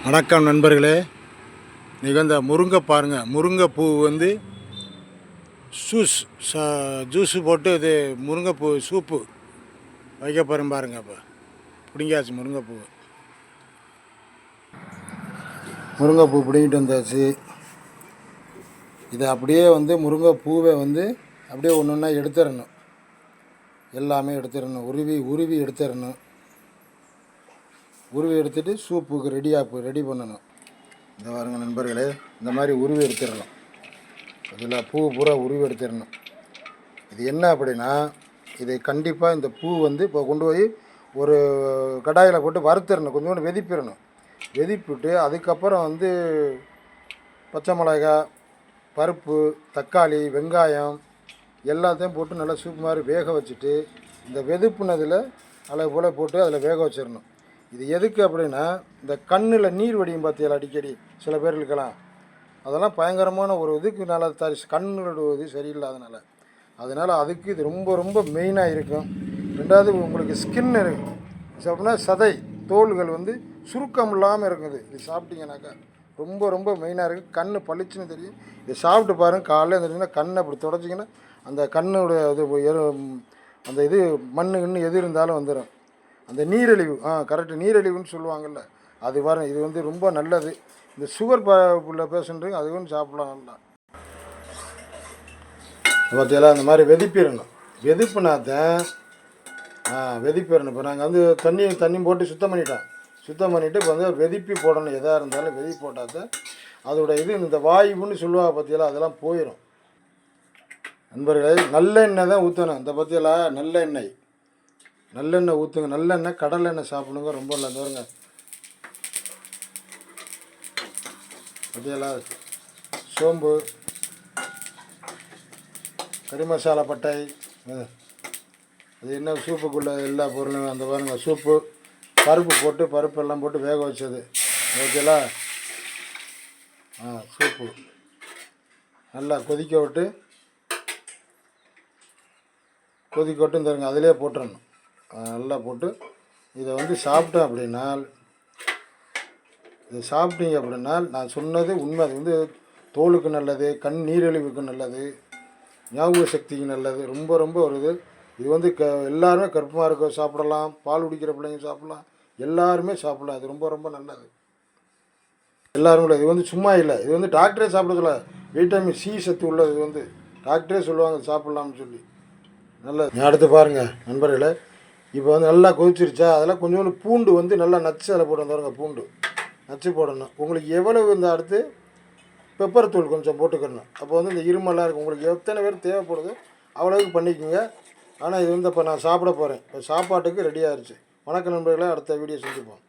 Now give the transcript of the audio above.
வணக்கம் நண்பர்களே. நீங்கள் இந்த முருங்கை பாருங்கள். முருங்கைப்பூ வந்து ஜூஸு போட்டு இது முருங்கைப்பூ சூப்பு வைக்க போகிறேன் பாருங்கள். இப்போ பிடிங்காச்சு முருங்கைப்பூ பிடிங்கிட்டு வந்தாச்சு. இதை அப்படியே வந்து முருங்கைப்பூவை வந்து அப்படியே ஒன்று ஒன்றா எடுத்துடணும். எல்லாமே எடுத்துடணும். உருவி எடுத்துடணும். உருவி எடுத்துகிட்டு சூப்புக்கு ரெடி பண்ணணும். இந்த பாருங்கள் நண்பர்களே, இந்த மாதிரி உருவி எடுத்துடணும். இதில் பூ பூரா உருவி எடுத்துடணும். இது என்ன அப்படின்னா, இதை கண்டிப்பாக இந்த பூ வந்து இப்போ கொண்டு போய் ஒரு கடாயில் போட்டு வறுத்துடணும். கொஞ்சோண்டு வெதிப்பிட்டு அதுக்கப்புறம் வந்து பச்சை மிளகாய், பருப்பு, தக்காளி, வெங்காயம் எல்லாத்தையும் போட்டு நல்லா சூப் மாதிரி வேக வச்சுட்டு இந்த வெதுப்புனதில் அளவு போல் போட்டு அதில் வேக வச்சிடணும். இது எதுக்கு அப்படின்னா, இந்த கண்ணில் நீர் வடியும் பார்த்தீங்களா அடிக்கடி சில பேர்களுக்கெல்லாம், அதெல்லாம் பயங்கரமான ஒரு இதுக்கு நல்லா கண்ணுடைய சரியில்லாதனால, அதனால் அதுக்கு இது ரொம்ப ரொம்ப மெயினாக இருக்கும். ரெண்டாவது உங்களுக்கு ஸ்கின் இருக்குது அப்படின்னா சதை தோள்கள் வந்து சுருக்கம் இல்லாமல் இருக்குது. இது சாப்பிட்டீங்கன்னாக்கா ரொம்ப ரொம்ப மெயினாக இருக்குது. கண் பளிச்சுன்னு தெரியும். இதை சாப்பிட்டு பாருங்கள். காலையில் இருந்துச்சுன்னா கண்ணை அப்படி தொடச்சிங்கன்னா அந்த கண்ணுடைய இது அந்த இது மண்ணு எது இருந்தாலும் வந்துடும். அந்த நீரிழிவு கரெக்டு, நீரிழிவுன்னு சொல்லுவாங்கள்ல, அது வரும். இது வந்து ரொம்ப நல்லது. இந்த சுகர் உள்ள பேஷண்ட்டுக்கு அதுவும் சாப்பிடலாம் நல்லா. பார்த்தீங்களா, அந்த மாதிரி வெதிப்பிடணும். வெதிப்புனாத்தான் வெதிப்பிடணும். இப்போ நாங்கள் வந்து தண்ணி போட்டு சுத்தம் பண்ணிவிட்டு இப்போ வந்து வெதிப்பி போடணும். எதாக இருந்தாலும் வெதிப்பு போட்டால் தான் அதோட இது இந்த வாயுன்னு சொல்லுவாங்க பார்த்தீங்களா, அதெல்லாம் போயிடும். நண்பர்களே, நல்லெண்ணெய் தான் ஊற்றணும். இந்த பார்த்தீங்களா, நல்லெண்ணெய் ஊற்றுங்க. நல்லெண்ணெய் கடலை எண்ணெய் சாப்பிடுங்க, ரொம்ப நல்லது. வருங்க பார்த்தீங்களா, சோம்பு, கறி மசாலா, பட்டை, அது என்ன சூப்புக்குள்ளே எல்லா பொருளும் அந்த பாருங்க. சூப்பு பருப்பு எல்லாம் போட்டு வேக வச்சது. ஓகேலா, சூப்பு நல்லா கொதிக்க விட்டு தருங்க. அதிலே போட்டுடணும். நல்லா போட்டு இதை வந்து சாப்பிட்டீங்க அப்படின்னா நான் சொன்னது உண்மை. அது வந்து தோலுக்கு நல்லது, கண் நீரிழிவுக்கு நல்லது, ஞாபக சக்திக்கு நல்லது. ரொம்ப ரொம்ப ஒரு இது வந்து எல்லாருமே கர்ப்பமாக இருக்க சாப்பிடலாம், பால் குடிக்கிற பிள்ளைங்க சாப்பிடலாம், எல்லாருமே சாப்பிடலாம். இது ரொம்ப ரொம்ப நல்லது. எல்லாரும் இது வந்து சும்மா இல்லை, இது வந்து டாக்டரே சாப்பிட்றதில்ல. வைட்டமின் சி சத்து உள்ளது. இது வந்து டாக்டரே சொல்லுவாங்க சாப்பிட்லாம்னு சொல்லி. நல்லது. அடுத்து பாருங்கள் நண்பர்களே, இப்போ வந்து நல்லா கொதிச்சிருச்சா, அதெல்லாம் கொஞ்சோண்டு பூண்டு வந்து நல்லா நச்சு அதில் போட்டு வந்துடுங்க. பூண்டு நச்சு போடணும். உங்களுக்கு எவ்வளவு இந்த அடுத்து பெப்பர் தூள் கொஞ்சம் போட்டுக்கணும். அப்போ வந்து இந்த இருமலாக இருக்கும். உங்களுக்கு எத்தனை பேர் தேவைப்படுதோ அவ்வளோவுக்கு பண்ணிக்கோங்க. ஆனால் இது வந்து இப்போ நான் சாப்பிட போகிறேன். இப்போ சாப்பாட்டுக்கு ரெடி ஆகிடுச்சு. வணக்கம் நண்பர்களே, அடுத்த வீடியோ செஞ்சுப்போம்.